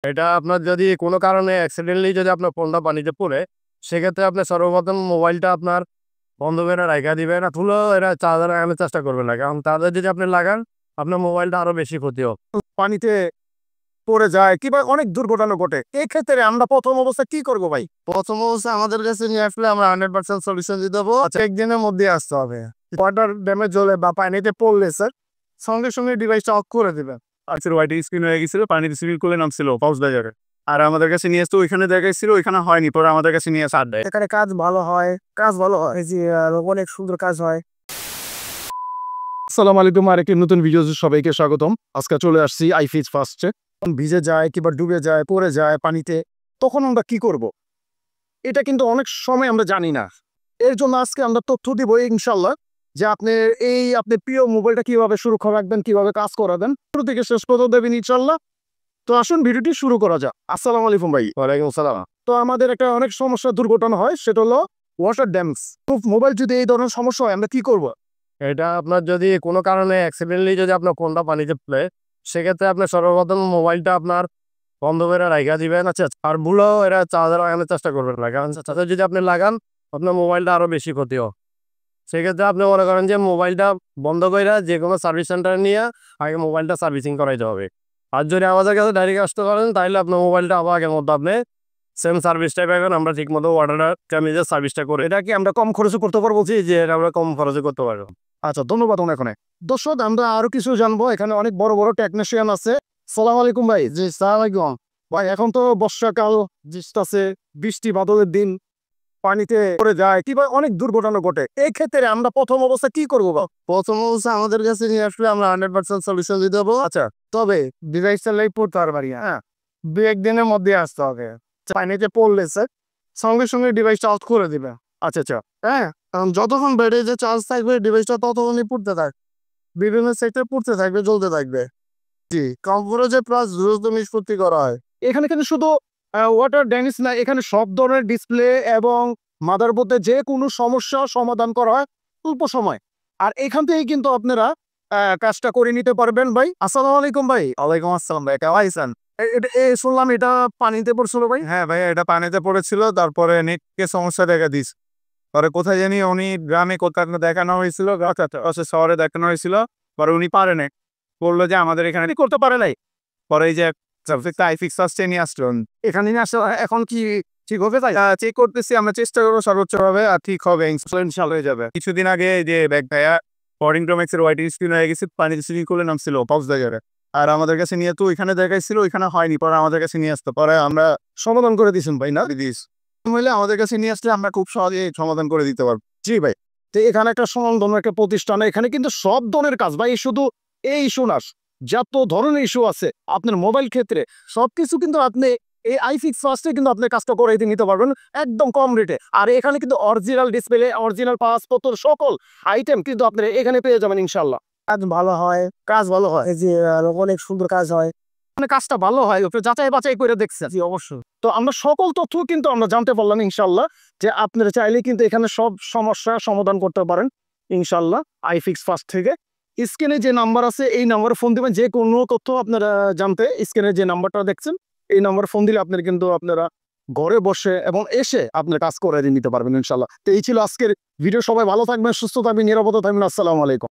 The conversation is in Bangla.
এটা আপনার যদি কোনো কারণে অ্যাক্সিডেন্টালি যদি আপনার ফোনটা পানিতে পড়ে, সেক্ষেত্রে আপনি সর্বপ্রথম মোবাইলটা আপনার বন্ধ করে রাইখা দিবেন। তুলেও এটা চার্জার লাগানোর চেষ্টা করবেন না। কারণ চার্জার যদি আপনি লাগান, আপনার মোবাইলটা আরো বেশি ক্ষতি হবে। পানিতে পড়ে যায় কিংবা অনেক দুর্ঘটনা ঘটে, এই ক্ষেত্রে আমরা প্রথম অবস্থায় কি করব ভাই? প্রথম অবস্থায় আমাদের কাছে নিয়ে আসলে আমরা 100% সলিউশন দিয়ে দেবো। একদিনের মধ্যে আসতে হবে। ওয়াটার ড্যামেজ হলে বা পানিতে পড়লে স্যার সঙ্গে সঙ্গে ডিভাইসটা অফ করে দিবেন। আজকের হোয়াইট স্ক্রিন হয়ে গেছিল, পানিতে সুইমিং করে নামছিল কক্সবাজারে। আর আমাদের কাছে নিয়ে আসতো, ওইখানে দেখাইছিল, ওইখানে হয়নি, পরে আমাদের কাছে নিয়ে আসে আড্ডায়। এখানে কাজ ভালো হয়, এই যে অনেক সুন্দর কাজ হয়। আসসালামু আলাইকুম, আরেকটি নতুন ভিডিও সবাইকে স্বাগতম। আজকে চলে আসছি আইফিক্স ফার্স্টে। ভিজে যায় কিংবা ডুবে যায়, পড়ে যায় পানিতে, তখন আমরা কি করব? এটা কিন্তু অনেক সময় আমরা জানি না। এর জন্য আজকে আমরা তথ্য দিব ইনশাল্লাহ, যে আপনি প্রিয় মোবাইলটা কিভাবে সুরক্ষা রাখবেন, কিভাবে কাজ করাবেন, শুরু থেকে শেষ পর্যন্ত দেবেন ইনশাল্লাহ। তো আসুন ভিডিওটি শুরু করা যাক। আসসালামু আলাইকুম ভাই। ওয়ালাইকুম আসসালাম। তো আমাদের একটা অনেক সমস্যা, দুর্ঘটনা হয়, সেটা হলো ওয়াটার ড্যামেজ। মোবাইল যদি এই ধরনের সমস্যা হয়, আমরা কি করব? এটা আপনার যদি কোনো কারণে অ্যাক্সিডেন্টালি যদি আপনার ফোনটা পানিতে পড়ে, সেক্ষেত্রে আপনি সর্বপ্রথম মোবাইলটা আপনার বন্ধ করে রাইখা দিবেন। আর ভুলেও এটা চার্জার লাগানোর চেষ্টা করবেন না। কারণ চার্জার যদি আপনি লাগান, আপনার মোবাইলটা আরো বেশি ক্ষতি হবে। সেক্ষেত্রে আপনি মনে করেন যে মোবাইলটা বন্ধ করে যে কোনো সার্ভিস সেন্টারে নিয়ে আগে মোবাইলটা সার্ভিসিং করাইতে হবে। আর যদি আমাদের কাছে ডাইরেক্ট আসতে পারেন, তাহলে আপনার মোবাইলটা আবার আগের মতো আপনি সেম সার্ভিসটাই পাবেন। আমরা ঠিক মতো ওয়াটার ড্যামেজের সার্ভিসটা করে এটা কি আমরা কম খরচে করতে পারবো? বলছি যে এটা আমরা কম খরচে করতে পারবো। আচ্ছা, ধন্যবাদ অনেক অনেক। দর্শক, আমরা আরো কিছু জানবো। এখানে অনেক বড় বড় টেকনিশিয়ান আছে। সালাম আলাইকুম ভাই। জি সালাম আলাইকুম। ভাই, এখন তো বর্ষাকাল আছে, বৃষ্টি বাদলের দিন, পানিতে পড়ে যায় কিংবা অনেক দুর্ঘটনা ঘটে, এই ক্ষেত্রে আমরা প্রথম অবস্থায় কি করবো? প্রথম অবস্থায় আমাদের কাছে নিয়ে আসলে আমরা 100% সলিউশন দিয়ে দেবো। আচ্ছা, তবে ডিভাইসটা লাই পড়তে পারবারি, হ্যাঁ, 2-1 দিনের মধ্যে আসতে হবে। পানিতে পড়লে স্যার সঙ্গে সঙ্গে ডিভাইসটা অফ করে দিবে। আচ্ছা আচ্ছা, হ্যাঁ, কারণ যতক্ষণ ব্যাটারিতে চার্জ থাকবে ডিভাইসটা ততক্ষণই পড়তে থাকবে, বিভিন্ন সেক্টর পড়তে থাকবে, জ্বলতে থাকবে। জি, কম্পিউটারে প্লাস দ্রুত নিষ্পত্তি করা হয়। এখানে কিন্তু শুধু ওয়াটার ড্যামেজ না, এখানে সব ধরনের ডিসপ্লে এবং মাদারবোর্ডে যে কোনো সমস্যা সমাধান করা হয় অল্প সময়। আর এখান থেকেই কিন্তু আপনারা কাজটা করে নিতে পারবেন ভাই। আসসালামু আলাইকুম ভাই। ওয়ালাইকুম আসসালাম ভাই, কেমন আছেন? শুনলাম এটা পানিতে পড়ছিল ভাই। হ্যাঁ ভাই, এটা পানিতে পড়েছিল, তারপরে নেটকে সমস্যা দেখা দিস। পরে কোথায় জানি উনি গ্রামে কোথাও দেখানো হয়েছিল, শহরে দেখানো হয়েছিল, পরে উনি পারে নাই, বললো যে আমাদের এখানে করতে পারে নাই। পরে এই যে আইফিক্স ফার্স্টে নিয়ে আসলেন, এখানে নিয়ে আসলে এখন কি ঠিক হবে তাই? চেক করতেছি, আমরা চেষ্টা করবো সর্বোচ্চ ভাবে, আর ঠিক হবে ইনশাল্লাহ, হয়ে যাবে। কিছুদিন আগে এই যে ব্যাগ ভাইয়া ফরিং প্রোম্যাক্স এর হোয়াইট স্ক্রিন হয়ে গেছে, পানিতে সুইমিং করে নামছিল কক্সবাজারে। আর আমাদের কাছে নিয়ে তো ওইখানে দেখাইছিল, ওইখানে হয়নি, পরে আমাদের কাছে নিয়ে আসতে, পরে আমরা সমাধান করে দিয়েছেন ভাই না? দিস হইলে আমাদের কাছে নিয়ে আসলে আমরা খুব সহজে সমাধান করে দিতে পারবো। জি ভাই। তো এখানে একটা সমাধান, একটা প্রতিষ্ঠান, এখানে কিন্তু সব ধরনের কাজ ভাই, শুধু এই ইস্যু না, যত ধরনের ইস্যু আছে আপনার মোবাইল ক্ষেত্রে সবকিছু কিন্তু আপনি এই আইফিক্স ফার্স্টে কিন্তু আপনি কাজটা করে নিতে পারবেন একদম কম রেটে। আর এখানে কিন্তু অরিজিনাল ডিসপ্লে, অরিজিনাল পাসপোর্ট, সকল আইটেম কিন্তু আপনি এখানে পেয়ে যাবেন ইনশাল্লাহ। কাজ ভালো হয়, এই যে অনেক সুন্দর কাজ হয়, মানে কাজটা ভালো হয়, আপনি যাচাই বাছাই করে দেখছেন। জি অবশ্যই। তো আমরা সকল তথ্য কিন্তু আমরা জানতে পারলাম ইনশাল্লাহ, যে আপনারা চাইলে কিন্তু এখানে সব সমস্যা সমাধান করতে পারেন ইনশাল্লাহ আইফিক্স ফার্স্ট থেকে। স্ক্রিনে যে নাম্বার আছে এই নাম্বারে ফোন দিবেন, যে কোনো তথ্য আপনারা জানতে স্ক্রিনে যে নাম্বারটা দেখছেন এই নাম্বারে ফোন দিলে আপনারা ঘরে বসে এবং এসে আপনার কাজ করে নিতে পারবেন ইনশাল্লাহ। তো এই ছিল আজকের ভিডিও। সবাই ভালো থাকবেন, সুস্থ থাকবেন, নিরাপদে থাকবেন। আসসালামু আলাইকুম।